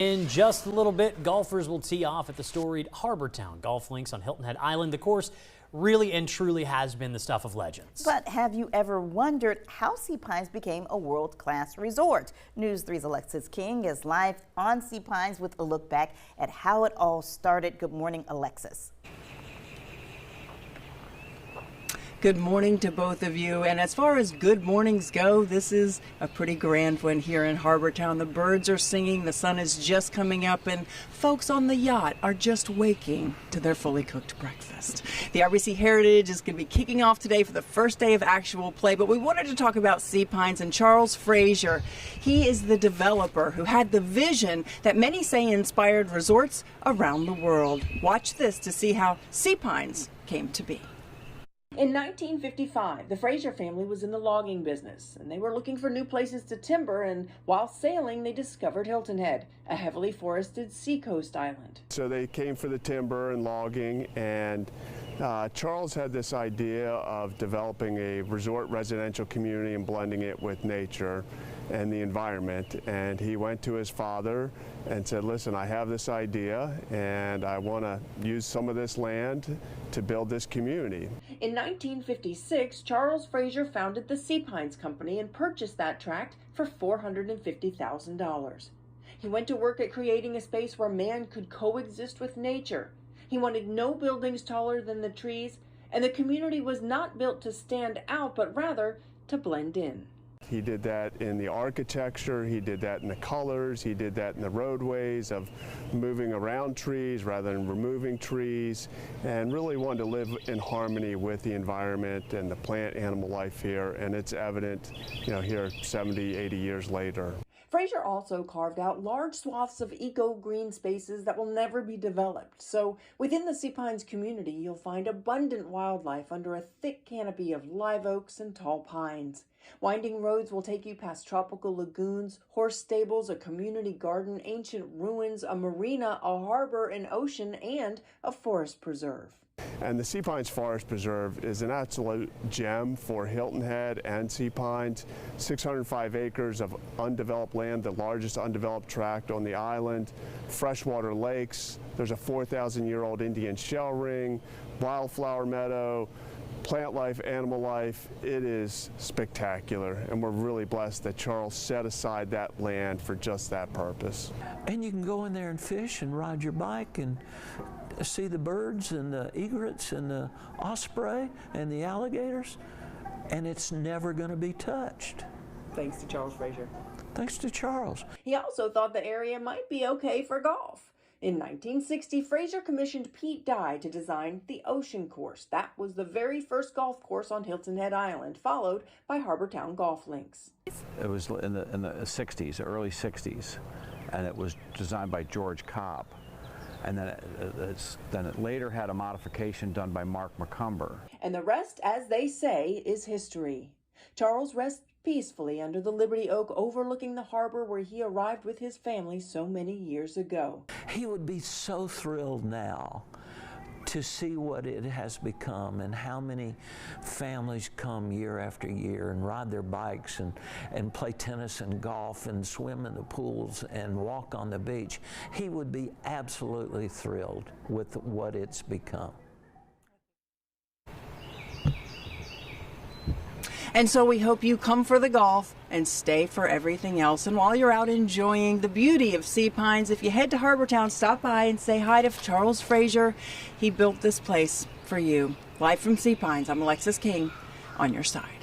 In just a little bit, golfers will tee off at the storied Harbor Town Golf Links on Hilton Head Island. The course really and truly has been the stuff of legends. But have you ever wondered how Sea Pines became a world-class resort? News 3's Alexis King is live on Sea Pines with a look back at how it all started. Good morning, Alexis. Good morning to both of you. And as far as good mornings go, this is a pretty grand one here in Harbor Town. The birds are singing, the sun is just coming up, and folks on the yacht are just waking to their fully cooked breakfast. The RBC Heritage is going to be kicking off today for the first day of actual play, but we wanted to talk about Sea Pines and Charles Frazier. He is the developer who had the vision that many say inspired resorts around the world. Watch this to see how Sea Pines came to be. In 1955, the Frazier family was in the logging business, and they were looking for new places to timber, and while sailing, they discovered Hilton Head, a heavily forested seacoast island. So they came for the timber and logging, and Charles had this idea of developing a resort residential community and blending it with nature and the environment. And he went to his father and said, listen, I have this idea and I want to use some of this land to build this community. In 1956, Charles Frazier founded the Sea Pines Company and purchased that tract for $450,000. He went to work at creating a space where man could coexist with nature. He wanted no buildings taller than the trees, and the community was not built to stand out, but rather to blend in. He did that in the architecture, he did that in the colors, he did that in the roadways of moving around trees rather than removing trees, and really wanted to live in harmony with the environment and the plant animal life here, and it's evident, here 70, 80 years later. Frazier also carved out large swaths of eco-green spaces that will never be developed. So within the Sea Pines community, you'll find abundant wildlife under a thick canopy of live oaks and tall pines. Winding roads will take you past tropical lagoons, horse stables, a community garden, ancient ruins, a marina, a harbor, an ocean, and a forest preserve. And the Sea Pines Forest Preserve is an absolute gem for Hilton Head and Sea Pines. 605 acres of undeveloped land, the largest undeveloped tract on the island, freshwater lakes, there's a 4,000-year-old Indian shell ring, wildflower meadow, plant life, animal life. It is spectacular, and we're really blessed that Charles set aside that land for just that purpose. And you can go in there and fish and ride your bike and see the birds and the egrets and the osprey and the alligators, and it's never going to be touched. Thanks to Charles Frazier. Thanks to Charles. He also thought the area might be okay for golf. In 1960, Frazier commissioned Pete Dye to design the Ocean Course. That was the very first golf course on Hilton Head Island, followed by Harbor Town Golf Links. It was in the 60s, early 60s, and it was designed by George Cobb. And then it later had a modification done by Mark McCumber. And the rest, as they say, is history. Charles rests peacefully under the Liberty Oak overlooking the harbor where he arrived with his family so many years ago. He would be so thrilled now to see what it has become and how many families come year after year and ride their bikes and play tennis and golf and swim in the pools and walk on the beach. He would be absolutely thrilled with what it's become. And so we hope you come for the golf and stay for everything else. And while you're out enjoying the beauty of Sea Pines, if you head to Harbor Town, stop by and say hi to Charles Frazier. He built this place for you. Live from Sea Pines, I'm Alexis King, on your side.